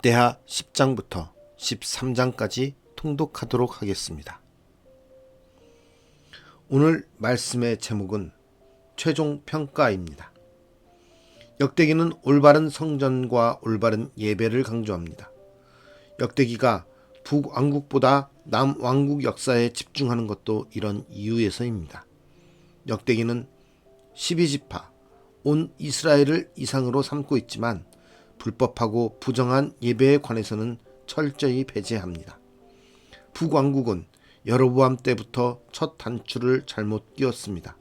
역대하 10장부터 13장까지 통독하도록 하겠습니다. 오늘 말씀의 제목은 최종 평가입니다. 역대기는 올바른 성전과 올바른 예배를 강조합니다. 역대기가 북왕국보다 남왕국 역사에 집중하는 것도 이런 이유에서입니다. 역대기는 12지파, 온 이스라엘을 이상으로 삼고 있지만 불법하고 부정한 예배에 관해서는 철저히 배제합니다. 북왕국은 여로보암 때부터 첫 단추를 잘못 끼웠습니다.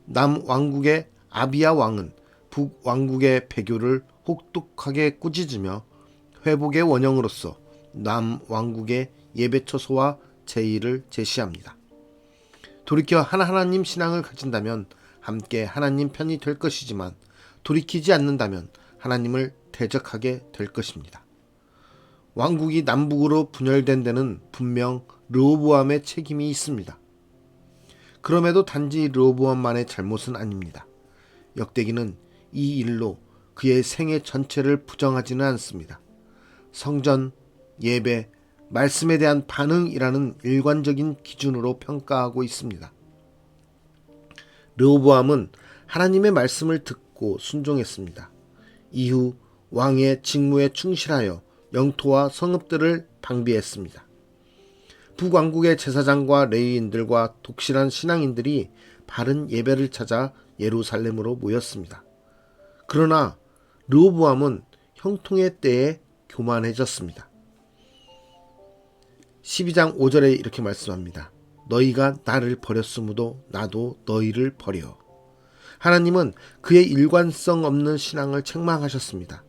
남왕국의 아비야 왕은 북왕국의 배교를 혹독하게 꾸짖으며 회복의 원형으로서 남왕국의 예배 처소와 제의를 제시합니다. 돌이켜 하나님 신앙을 가진다면 함께 하나님 편이 될 것이지만 돌이키지 않는다면 하나님을 대적하게 될 것입니다. 왕국이 남북으로 분열된 데는 분명 르호보암의 책임이 있습니다. 그럼에도 단지 르호보암만의 잘못은 아닙니다. 역대기는 이 일로 그의 생애 전체를 부정하지는 않습니다. 성전, 예배, 말씀에 대한 반응이라는 일관적인 기준으로 평가하고 있습니다. 르호보암은 하나님의 말씀을 듣고 순종했습니다. 이후 왕의 직무에 충실하여 영토와 성읍들을 방비했습니다. 북왕국의 제사장과 레위인들과 독실한 신앙인들이 바른 예배를 찾아 예루살렘으로 모였습니다. 그러나 르호보암은 형통의 때에 교만해졌습니다. 12장 5절에 이렇게 말씀합니다. 너희가 나를 버렸으므도 나도 너희를 버려. 하나님은 그의 일관성 없는 신앙을 책망하셨습니다.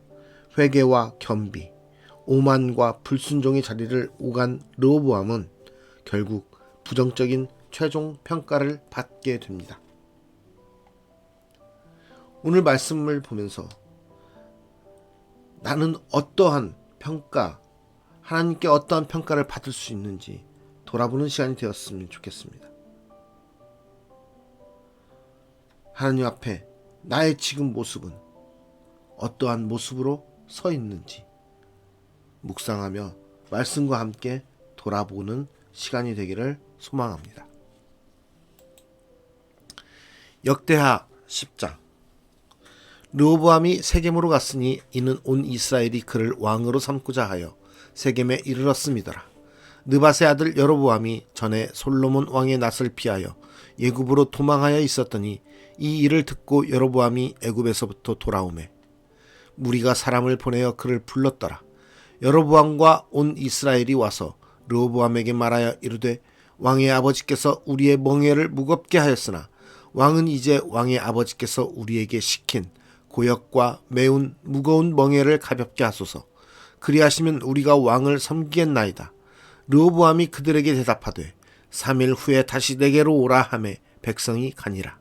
회개와 겸비, 오만과 불순종의 자리를 오간 르호보암은 결국 부정적인 최종 평가를 받게 됩니다. 오늘 말씀을 보면서 나는 어떠한 평가, 하나님께 어떠한 평가를 받을 수 있는지 돌아보는 시간이 되었으면 좋겠습니다. 하나님 앞에 나의 지금 모습은 어떠한 모습으로 서 있는지 묵상하며 말씀과 함께 돌아보는 시간이 되기를 소망합니다. 역대하 10장. 르호보암이 세겜으로 갔으니 이는 온 이스라엘이 그를 왕으로 삼고자 하여 세겜에 이르렀음이더라. 느밧의 아들 여로보암이 전에 솔로몬 왕의 낯을 피하여 애굽으로 도망하여 있었더니 이 일을 듣고 여로보암이 애굽에서부터 돌아오매 무리가 사람을 보내어 그를 불렀더라. 여로보암과 온 이스라엘이 와서 르호보암에게 말하여 이르되 왕의 아버지께서 우리의 멍에를 무겁게 하였으나 왕은 이제 왕의 아버지께서 우리에게 시킨 고역과 매운 무거운 멍에를 가볍게 하소서. 그리하시면 우리가 왕을 섬기겠나이다. 르호보암이 그들에게 대답하되 3일 후에 다시 내게로 오라 하매 백성이 가니라.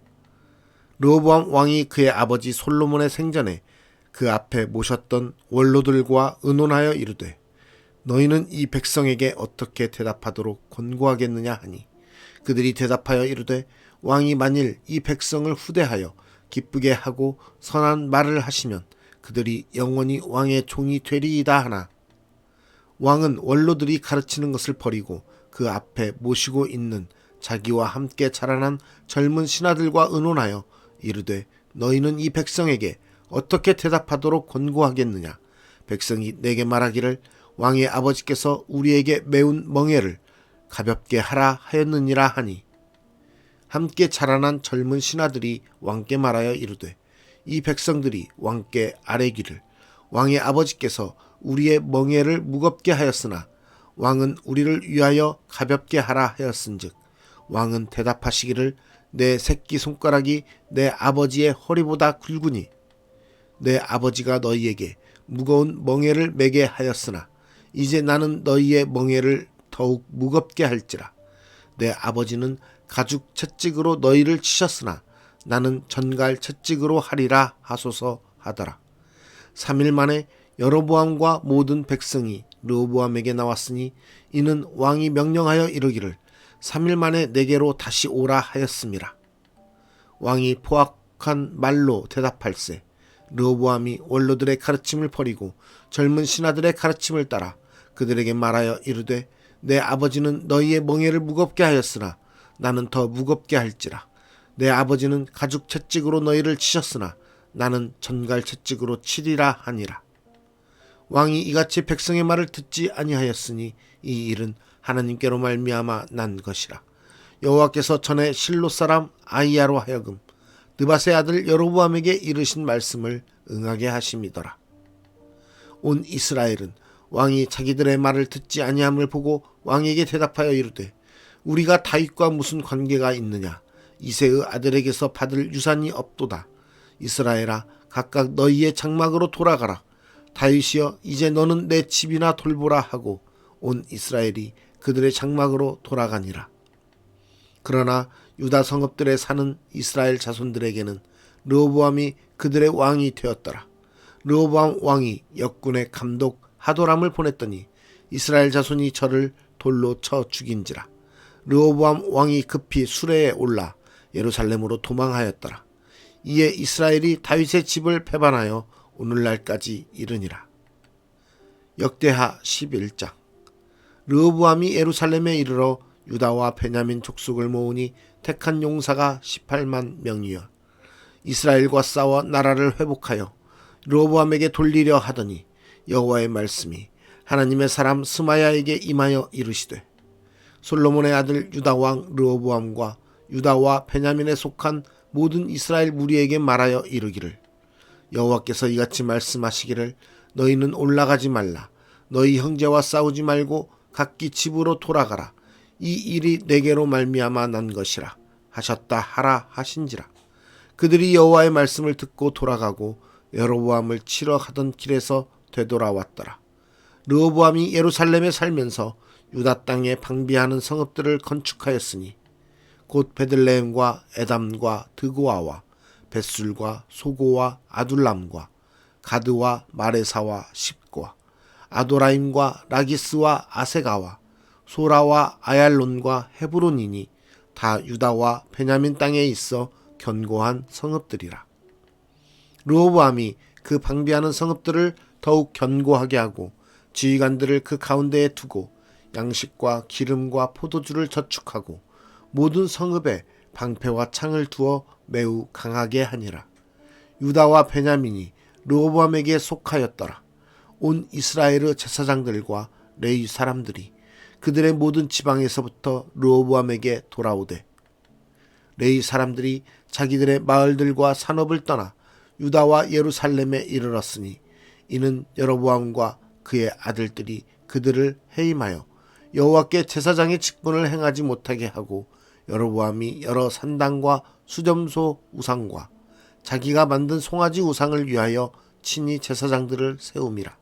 르호보암 왕이 그의 아버지 솔로몬의 생전에 그 앞에 모셨던 원로들과 의논하여 이르되 너희는 이 백성에게 어떻게 대답하도록 권고하겠느냐 하니 그들이 대답하여 이르되 왕이 만일 이 백성을 후대하여 기쁘게 하고 선한 말을 하시면 그들이 영원히 왕의 종이 되리이다 하나 왕은 원로들이 가르치는 것을 버리고 그 앞에 모시고 있는 자기와 함께 자라난 젊은 신하들과 의논하여 이르되 너희는 이 백성에게 어떻게 대답하도록 권고하겠느냐. 백성이 내게 말하기를 왕의 아버지께서 우리에게 매운 멍에를 가볍게 하라 하였느니라 하니 함께 자라난 젊은 신하들이 왕께 말하여 이르되 이 백성들이 왕께 아뢰기를 왕의 아버지께서 우리의 멍에를 무겁게 하였으나 왕은 우리를 위하여 가볍게 하라 하였은즉 왕은 대답하시기를 내 새끼 손가락이 내 아버지의 허리보다 굵으니 내 아버지가 너희에게 무거운 멍에를 매게 하였으나 이제 나는 너희의 멍에를 더욱 무겁게 할지라. 내 아버지는 가죽 채찍으로 너희를 치셨으나 나는 전갈 채찍으로 하리라 하소서 하더라. 3일 만에 여로보암과 모든 백성이 르호보암에게 나왔으니 이는 왕이 명령하여 이르기를 3일 만에 내게로 다시 오라 하였음이라. 왕이 포악한 말로 대답할세 르호보암이 원로들의 가르침을 버리고 젊은 신하들의 가르침을 따라 그들에게 말하여 이르되 내 아버지는 너희의 멍에를 무겁게 하였으나 나는 더 무겁게 할지라. 내 아버지는 가죽 채찍으로 너희를 치셨으나 나는 전갈 채찍으로 치리라 하니라. 왕이 이같이 백성의 말을 듣지 아니하였으니 이 일은 하나님께로 말미암아 난 것이라. 여호와께서 전에 실로 사람 아히야로 하여금 느밧의 아들 여로보암에게 이르신 말씀을 응하게 하심이더라. 온 이스라엘은 왕이 자기들의 말을 듣지 아니함을 보고 왕에게 대답하여 이르되 우리가 다윗과 무슨 관계가 있느냐. 이새의 아들에게서 받을 유산이 없도다. 이스라엘아 각각 너희의 장막으로 돌아가라. 다윗이여 이제 너는 내 집이나 돌보라 하고 온 이스라엘이 그들의 장막으로 돌아가니라. 그러나 유다 성읍들에 사는 이스라엘 자손들에게는 르호보암이 그들의 왕이 되었더라. 르호보암 왕이 역군의 감독 하도람을 보냈더니 이스라엘 자손이 저를 돌로 쳐 죽인지라. 르호보암 왕이 급히 수레에 올라 예루살렘으로 도망하였더라. 이에 이스라엘이 다윗의 집을 배반하여 오늘날까지 이르니라. 역대하 11장. 르호보암이 예루살렘에 이르러 유다와 베냐민 족속을 모으니 택한 용사가 18만 명이여 이스라엘과 싸워 나라를 회복하여 르호보암에게 돌리려 하더니 여호와의 말씀이 하나님의 사람 스마야에게 임하여 이르시되 솔로몬의 아들 유다 왕 르호보암과 유다와 베냐민에 속한 모든 이스라엘 무리에게 말하여 이르기를 여호와께서 이같이 말씀하시기를 너희는 올라가지 말라. 너희 형제와 싸우지 말고 각기 집으로 돌아가라. 이 일이 내게로 말미암아 난 것이라 하셨다 하라 하신지라. 그들이 여호와의 말씀을 듣고 돌아가고 여로보암을 치러 가던 길에서 되돌아왔더라. 르호보암이 예루살렘에 살면서 유다 땅에 방비하는 성읍들을 건축하였으니 곧 베들레헴과 에담과 드고아와 벳술과 소고와 아둘람과 가드와 마레사와 십과 아도라임과 라기스와 아세가와 소라와 아얄론과 헤브론이니 다 유다와 베냐민 땅에 있어 견고한 성읍들이라. 르호보암이 그 방비하는 성읍들을 더욱 견고하게 하고 지휘관들을 그 가운데에 두고 양식과 기름과 포도주를 저축하고 모든 성읍에 방패와 창을 두어 매우 강하게 하니라. 유다와 베냐민이 르호보암에게 속하였더라. 온 이스라엘의 제사장들과 레위 사람들이 그들의 모든 지방에서부터 르호보암에게 돌아오되 레위 사람들이 자기들의 마을들과 산업을 떠나 유다와 예루살렘에 이르렀으니 이는 여로보암과 그의 아들들이 그들을 해임하여 여호와께 제사장의 직분을 행하지 못하게 하고 여로보암이 여러 산당과 수점소 우상과 자기가 만든 송아지 우상을 위하여 친히 제사장들을 세움이라.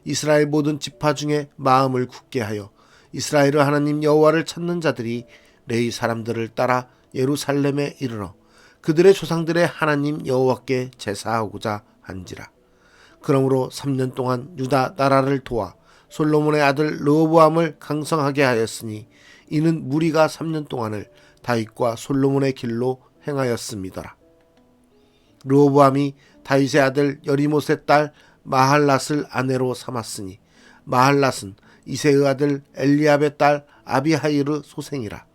이스라엘 모든 지파 중에 마음을 굳게 하여 이스라엘의 하나님 여호와를 찾는 자들이 레위 사람들을 따라 예루살렘에 이르러 그들의 조상들의 하나님 여호와께 제사하고자 한지라. 그러므로 3년 동안 유다 나라를 도와 솔로몬의 아들 르호보암을 강성하게 하였으니 이는 무리가 3년 동안을 다윗과 솔로몬의 길로 행하였습니다. 르호보암이 다윗의 아들 여리못의 딸 마할랏을 아내로 삼았으니 마할랏은 이새의 아들 엘리압의 딸 아비하일의 소생이라.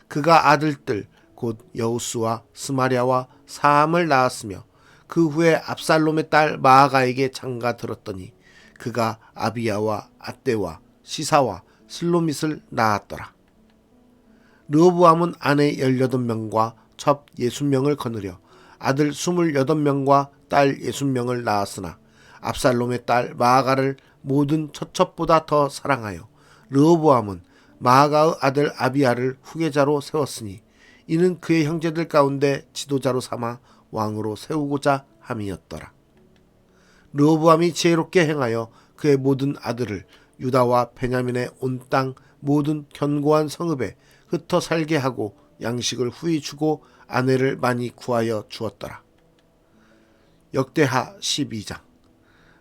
그가 아들들 곧 여우스와 스마랴와 사함을 낳았으며 그 후에 압살롬의 딸 마아가에게 장가 들었더니 그가 아비야와 아떼와 시사와 슬로밋을 낳았더라. 르호보암은 아내 18명과 첩 60명을 거느려 아들 28명과 딸 60명을 낳았으나 압살롬의 딸 마아가를 모든 처첩보다 더 사랑하여 르호보암은 마아가의 아들 아비야를 후계자로 세웠으니 이는 그의 형제들 가운데 지도자로 삼아 왕으로 세우고자 함이었더라. 르호보암이 지혜롭게 행하여 그의 모든 아들을 유다와 베냐민의 온 땅 모든 견고한 성읍에 흩어 살게 하고 양식을 후히 주고 아내를 많이 구하여 주었더라. 역대하 12장.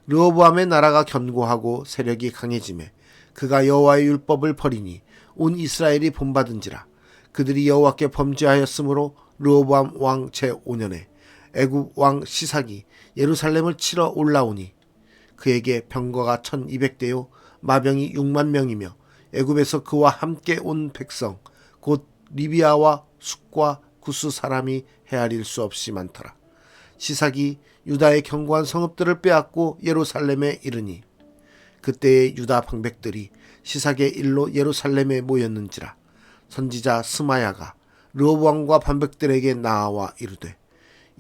르호보암의 나라가 견고하고 세력이 강해지매 그가 여호와의 율법을 버리니 온 이스라엘이 본받은지라. 그들이 여호와께 범죄하였으므로 르호보암 왕 제5년에 애굽 왕 시삭이 예루살렘을 치러 올라오니 그에게 병거가 1200대요 마병이 6만 명이며 애굽에서 그와 함께 온 백성 곧 리비아와 숫과 구스 사람이 헤아릴 수 없이 많더라. 시삭이 유다의 견고한 성읍들을 빼앗고 예루살렘에 이르니 그때의 유다 방백들이 시삭의 일로 예루살렘에 모였는지라. 선지자 스마야가 르호보암과 방백들에게 나아와 이르되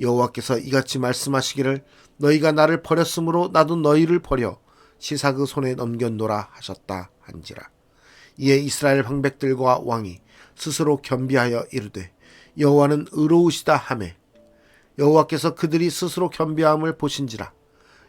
여호와께서 이같이 말씀하시기를 너희가 나를 버렸으므로 나도 너희를 버려 시삭의 손에 넘겼노라 하셨다 한지라. 이에 이스라엘 방백들과 왕이 스스로 겸비하여 이르되 여호와는 의로우시다 하매 여호와께서 그들이 스스로 겸비함을 보신지라.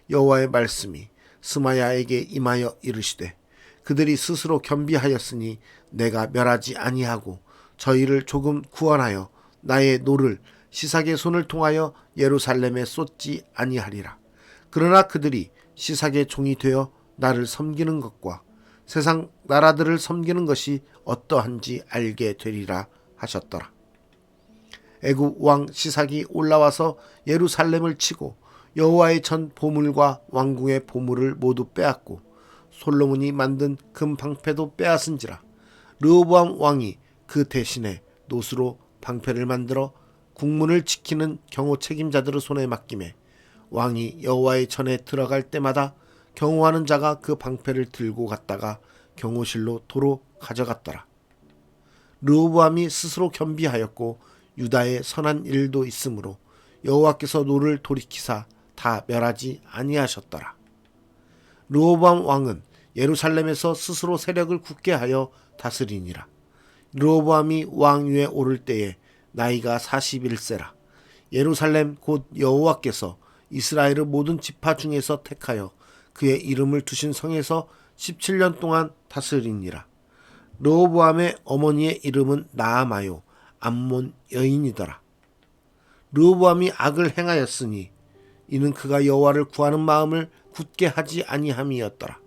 여호와의 말씀이 스마야에게 임하여 이르시되 그들이 스스로 겸비하였으니 내가 멸하지 아니하고 저희를 조금 구원하여 나의 노를 시삭의 손을 통하여 예루살렘에 쏟지 아니하리라. 그러나 그들이 시삭의 종이 되어 나를 섬기는 것과 세상 나라들을 섬기는 것이 어떠한지 알게 되리라 하셨더라. 애굽 왕 시삭이 올라와서 예루살렘을 치고 여호와의 전 보물과 왕궁의 보물을 모두 빼앗고 솔로몬이 만든 금 방패도 빼앗은지라. 르호보암 왕이 그 대신에 노수로 방패를 만들어 국문을 지키는 경호 책임자들의 손에 맡기매 왕이 여호와의 전에 들어갈 때마다 경호하는 자가 그 방패를 들고 갔다가 경호실로 도로 가져갔더라. 르호보암이 스스로 겸비하였고 유다의 선한 일도 있으므로 여호와께서 노를 돌이키사 다 멸하지 아니하셨더라. 르호보암 왕은 예루살렘에서 스스로 세력을 굳게 하여 다스리니라. 르호보암이 왕위에 오를 때에 나이가 41세라. 예루살렘 곧 여호와께서 이스라엘의 모든 지파 중에서 택하여 그의 이름을 두신 성에서 17년 동안 다스리니라. 르호보암의 어머니의 이름은 나아마요 암몬 여인이더라. 르호보암이 악을 행하였으니 이는 그가 여호와를 구하는 마음을 굳게 하지 아니함이었더라.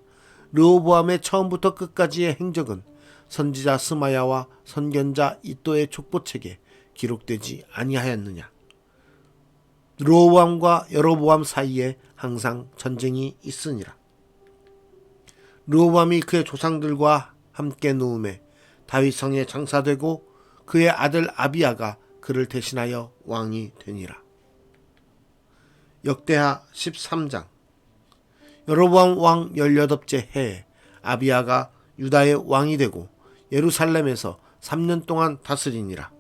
르호보암의 처음부터 끝까지의 행적은 선지자 스마야와 선견자 이도의 족보책에 기록되지 아니하였느냐. 르호보암과 여로보암 사이에 항상 전쟁이 있으니라. 르호보암이 그의 조상들과 함께 누움에 다윗성에 장사되고 그의 아들 아비야가 그를 대신하여 왕이 되니라. 역대하 13장. 여로보암 왕 18째 해에 아비야가 유다의 왕이 되고 예루살렘에서 3년 동안 다스리니라.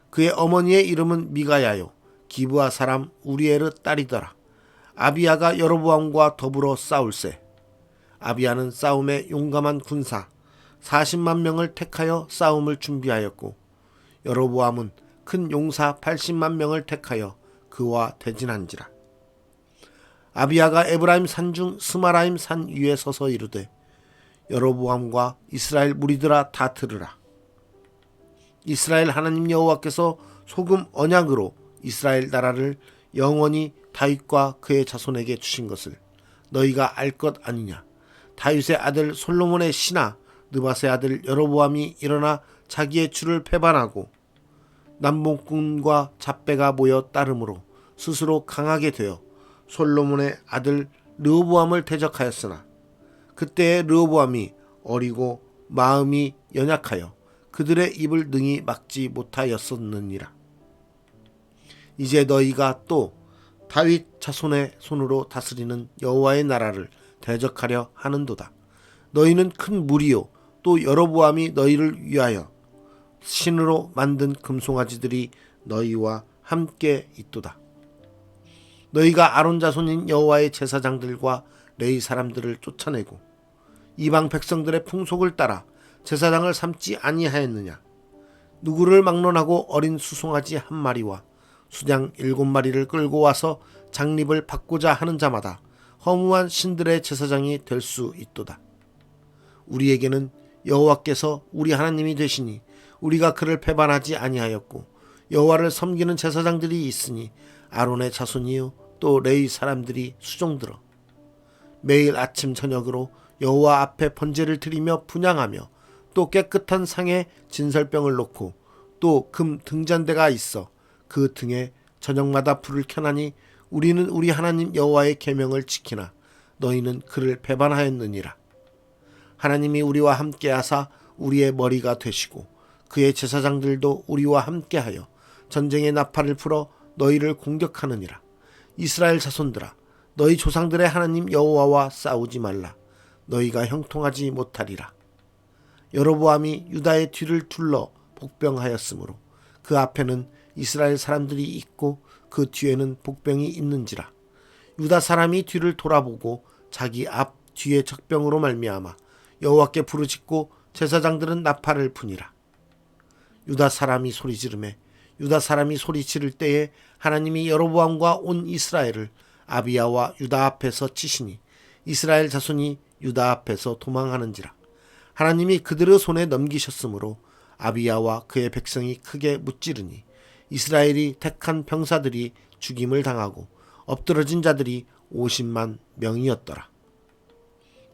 그의 어머니의 이름은 미가야요 기브아 사람 우리엘의 딸이더라. 아비야가 여로보암과 더불어 싸울세. 아비야는 싸움에 용감한 군사 40만 명을 택하여 싸움을 준비하였고 여로보암은 큰 용사 80만 명을 택하여 그와 대진한지라. 아비야가 에브라임 산중 스마라임 산 위에 서서 이르되 여로보암과 이스라엘 무리들아 다 들으라. 이스라엘 하나님 여호와께서 소금 언약으로 이스라엘 나라를 영원히 다윗과 그의 자손에게 주신 것을 너희가 알 것 아니냐. 다윗의 아들 솔로몬의 신하 느밧의 아들 여로보암이 일어나 자기의 주를 배반하고 남봉꾼과 잡배가 모여 따름으로 스스로 강하게 되어 솔로몬의 아들 르호보암을 대적하였으나 그때의 르호보암이 어리고 마음이 연약하여 그들의 입을 능히 막지 못하였었느니라. 이제 너희가 또 다윗 자손의 손으로 다스리는 여호와의 나라를 대적하려 하는도다. 너희는 큰 무리요 또 여로보암이 너희를 위하여 신으로 만든 금송아지들이 너희와 함께 있도다. 너희가 아론 자손인 여호와의 제사장들과 레위 사람들을 쫓아내고 이방 백성들의 풍속을 따라 제사장을 삼지 아니하였느냐. 누구를 막론하고 어린 수송아지 한 마리와 수양 7마리를 끌고 와서 장립을 받고자 하는 자마다 허무한 신들의 제사장이 될 수 있도다. 우리에게는 여호와께서 우리 하나님이 되시니 우리가 그를 배반하지 아니하였고 여호와를 섬기는 제사장들이 있으니 아론의 자손이요 또 레위 사람들이 수종들어 매일 아침 저녁으로 여호와 앞에 번제를 드리며 분향하며 또 깨끗한 상에 진설병을 놓고 또 금 등잔대가 있어 그 등에 저녁마다 불을 켜나니 우리는 우리 하나님 여호와의 계명을 지키나 너희는 그를 배반하였느니라. 하나님이 우리와 함께하사 우리의 머리가 되시고 그의 제사장들도 우리와 함께하여 전쟁의 나팔을 풀어 너희를 공격하느니라. 이스라엘 자손들아, 너희 조상들의 하나님 여호와와 싸우지 말라. 너희가 형통하지 못하리라. 여로보암이 유다의 뒤를 둘러 복병하였으므로 그 앞에는 이스라엘 사람들이 있고 그 뒤에는 복병이 있는지라. 유다 사람이 뒤를 돌아보고 자기 앞 뒤에 적병으로 말미암아 여호와께 부르짖고 제사장들은 나팔을 푸니라. 유다 사람이 소리지르매 유다 사람이 소리지를 때에 하나님이 여로보암과 온 이스라엘을 아비야와 유다 앞에서 치시니 이스라엘 자손이 유다 앞에서 도망하는지라. 하나님이 그들의 손에 넘기셨으므로 아비야와 그의 백성이 크게 무찌르니 이스라엘이 택한 병사들이 죽임을 당하고 엎드러진 자들이 50만 명이었더라.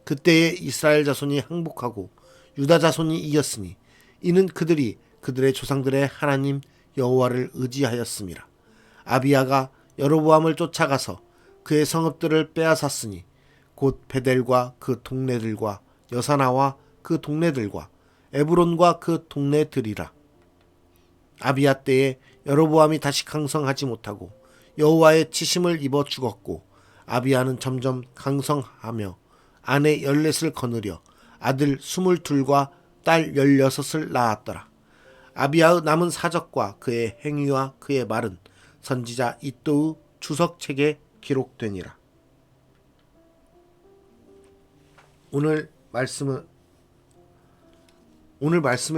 그때에 이스라엘 자손이 항복하고 유다 자손이 이겼으니 이는 그들이 그들의 조상들의 하나님 여호와를 의지하였음이라. 아비야가 여로보암을 쫓아가서 그의 성읍들을 빼앗았으니 곧 베델과 그 동네들과 여사나와 그 동네들과 에브론과 그 동네들이라. 아비야 때에 여로보암이 다시 강성하지 못하고 여호와의 치심을 입어 죽었고 아비야는 점점 강성하며 아내 14을 거느려 아들 22과 딸 16을 낳았더라. 아비야의 남은 사적과 그의 행위와 그의 말은 선지자 이도의 주석책에 기록되니라. 오늘 말씀의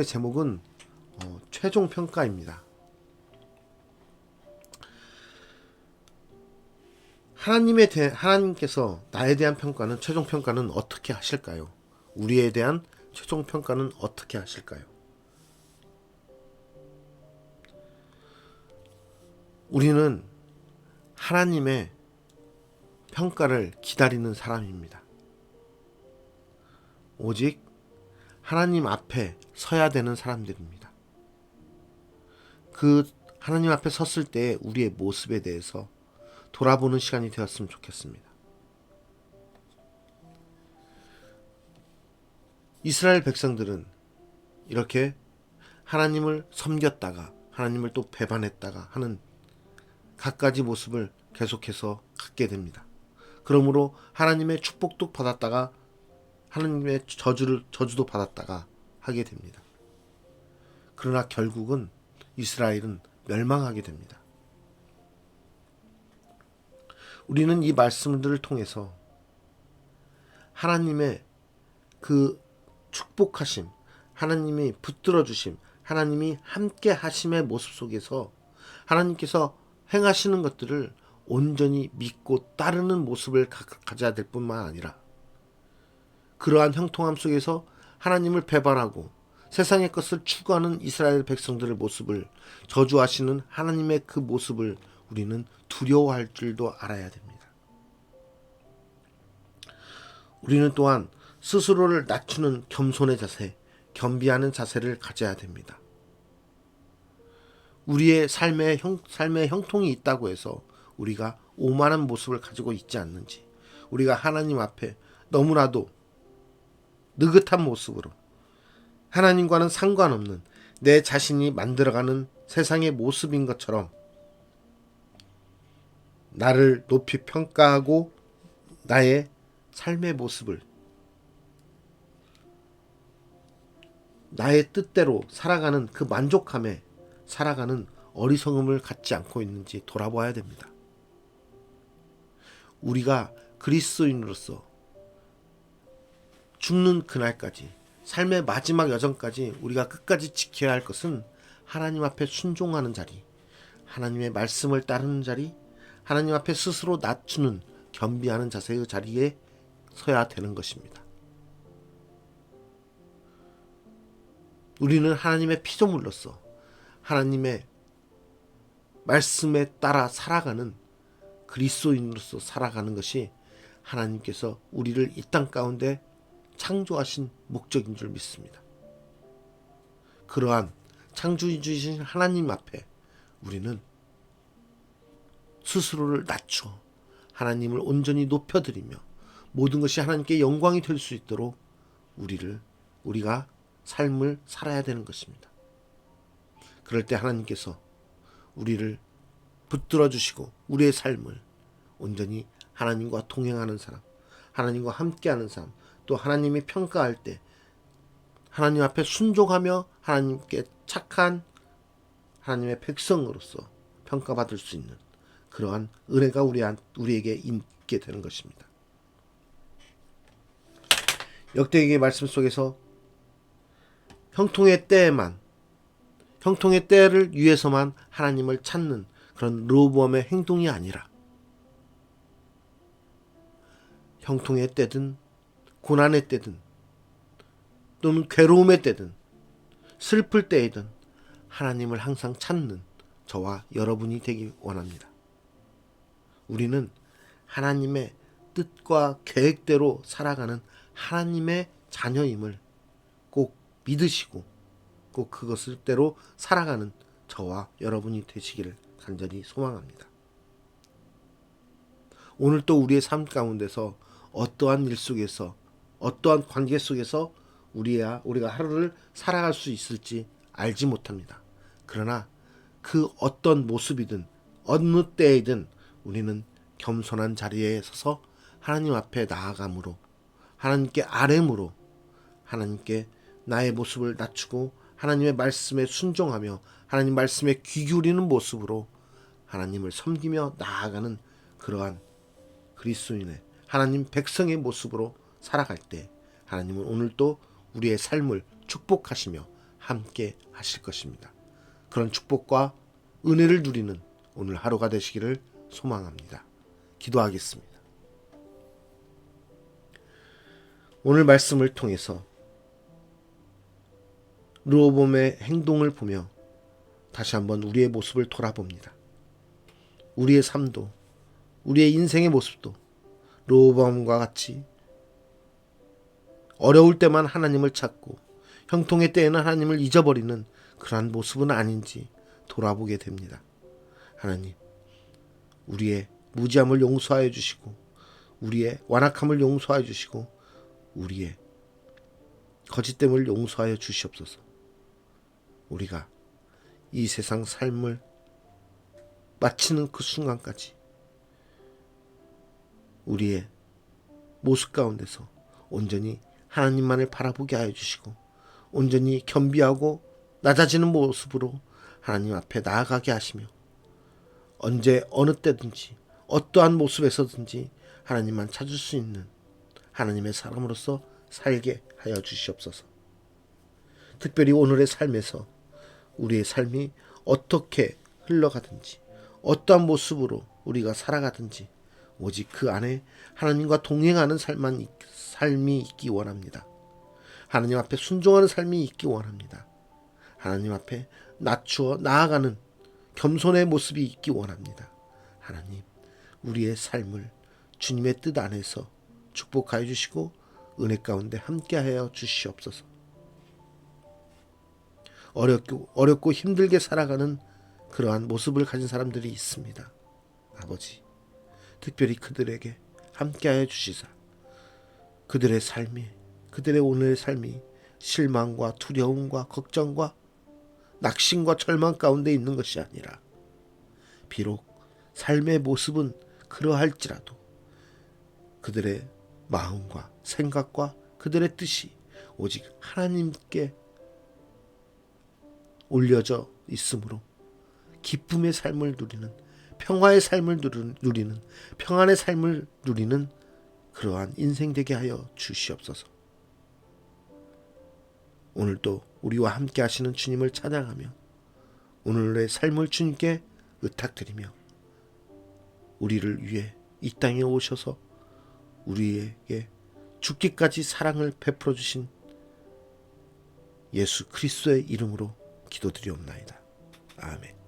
제목은 최종 평가입니다. 하나님께서 나에 대한 평가는 최종 평가는 어떻게 하실까요? 우리에 대한 최종 평가는 어떻게 하실까요? 우리는 하나님의 평가를 기다리는 사람입니다. 오직 하나님 앞에 서야 되는 사람들입니다. 그 하나님 앞에 섰을 때 우리의 모습에 대해서 돌아보는 시간이 되었으면 좋겠습니다. 이스라엘 백성들은 이렇게 하나님을 섬겼다가 하나님을 또 배반했다가 하는 갖가지 모습을 계속해서 갖게 됩니다. 그러므로 하나님의 축복도 받았다가 하나님의 저주도 받았다가 하게 됩니다. 그러나 결국은 이스라엘은 멸망하게 됩니다. 우리는 이 말씀들을 통해서 하나님의 그 축복하심, 하나님이 붙들어 주심, 하나님이 함께 하심의 모습 속에서 하나님께서 행하시는 것들을 온전히 믿고 따르는 모습을 가져야 될 뿐만 아니라 그러한 형통함 속에서 하나님을 배반하고 세상의 것을 추구하는 이스라엘 백성들의 모습을 저주하시는 하나님의 그 모습을 우리는 두려워할 줄도 알아야 됩니다. 우리는 또한 스스로를 낮추는 겸손의 자세, 겸비하는 자세를 가져야 됩니다. 우리의 삶에 형통이 있다고 해서 우리가 오만한 모습을 가지고 있지 않는지, 우리가 하나님 앞에 너무나도 느긋한 모습으로 하나님과는 상관없는 내 자신이 만들어가는 세상의 모습인 것처럼 나를 높이 평가하고 나의 삶의 모습을 나의 뜻대로 살아가는 그 만족함에 살아가는 어리석음을 갖지 않고 있는지 돌아봐야 됩니다. 우리가 그리스도인으로서 죽는 그날까지, 삶의 마지막 여정까지 우리가 끝까지 지켜야 할 것은 하나님 앞에 순종하는 자리, 하나님의 말씀을 따르는 자리, 하나님 앞에 스스로 낮추는 겸비하는 자세의 자리에 서야 되는 것입니다. 우리는 하나님의 피조물로서 하나님의 말씀에 따라 살아가는 그리스도인으로서 살아가는 것이 하나님께서 우리를 이 땅 가운데 창조하신 목적인 줄 믿습니다. 그러한 창조주이신 하나님 앞에 우리는 스스로를 낮추어 하나님을 온전히 높여드리며 모든 것이 하나님께 영광이 될 수 있도록 우리가 삶을 살아야 되는 것입니다. 그럴 때 하나님께서 우리를 붙들어 주시고 우리의 삶을 온전히 하나님과 동행하는 사람, 하나님과 함께하는 사람, 또 하나님이 평가할 때 하나님 앞에 순종하며 하나님께 착한 하나님의 백성으로서 평가받을 수 있는 그러한 은혜가 우리에게 있게 되는 것입니다. 역대기의 말씀 속에서 형통의 때를 위해서만 하나님을 찾는 그런 르호보암의 행동이 아니라 형통의 때든 고난의 때든 또는 괴로움의 때든 슬플 때이든 하나님을 항상 찾는 저와 여러분이 되기 원합니다. 우리는 하나님의 뜻과 계획대로 살아가는 하나님의 자녀임을 꼭 믿으시고 꼭 그것대로 살아가는 저와 여러분이 되시기를 간절히 소망합니다. 오늘 또 우리의 삶 가운데서 어떠한 일 속에서 어떠한 관계 속에서 우리가 하루를 살아갈 수 있을지 알지 못합니다. 그러나 그 어떤 모습이든 어느 때이든 우리는 겸손한 자리에 서서 하나님 앞에 나아감으로 하나님께 아뢰므로 하나님께 나의 모습을 낮추고 하나님의 말씀에 순종하며 하나님 말씀에 귀 기울이는 모습으로 하나님을 섬기며 나아가는 그러한 그리스도인의 하나님 백성의 모습으로 살아갈 때 하나님은 오늘도 우리의 삶을 축복하시며 함께 하실 것입니다. 그런 축복과 은혜를 누리는 오늘 하루가 되시기를 소망합니다. 기도하겠습니다. 오늘 말씀을 통해서 르호보암의 행동을 보며 다시 한번 우리의 모습을 돌아봅니다. 우리의 삶도 우리의 인생의 모습도 르호보암과 같이 어려울 때만 하나님을 찾고 형통의 때에는 하나님을 잊어버리는 그러한 모습은 아닌지 돌아보게 됩니다. 하나님, 우리의 무지함을 용서하여 주시고 우리의 완악함을 용서하여 주시고 우리의 거짓됨을 용서하여 주시옵소서. 우리가 이 세상 삶을 마치는 그 순간까지 우리의 모습 가운데서 온전히 하나님만을 바라보게 하여 주시고 온전히 겸비하고 낮아지는 모습으로 하나님 앞에 나아가게 하시며 언제 어느 때든지 어떠한 모습에서든지 하나님만 찾을 수 있는 하나님의 사람으로서 살게 하여 주시옵소서. 특별히 오늘의 삶에서 우리의 삶이 어떻게 흘러가든지 어떠한 모습으로 우리가 살아가든지 오직 그 안에 하나님과 동행하는 삶이 있기 원합니다. 하나님 앞에 순종하는 삶이 있기 원합니다. 하나님 앞에 낮추어 나아가는 겸손의 모습이 있기 원합니다. 하나님, 우리의 삶을 주님의 뜻 안에서 축복하여 주시고 은혜 가운데 함께하여 주시옵소서. 어렵고 힘들게 살아가는 그러한 모습을 가진 사람들이 있습니다. 아버지, 특별히 그들에게 함께하여 주시사 그들의 삶이 그들의 오늘의 삶이 실망과 두려움과 걱정과 낙심과 절망 가운데 있는 것이 아니라 비록 삶의 모습은 그러할지라도 그들의 마음과 생각과 그들의 뜻이 오직 하나님께 올려져 있으므로 기쁨의 삶을 누리는 평화의 삶을 누리는 평안의 삶을 누리는 그러한 인생 되게 하여 주시옵소서. 오늘도 우리와 함께 하시는 주님을 찬양하며 오늘의 삶을 주님께 의탁드리며 우리를 위해 이 땅에 오셔서 우리에게 죽기까지 사랑을 베풀어 주신 예수 그리스도의 이름으로 기도드리옵나이다. 아멘.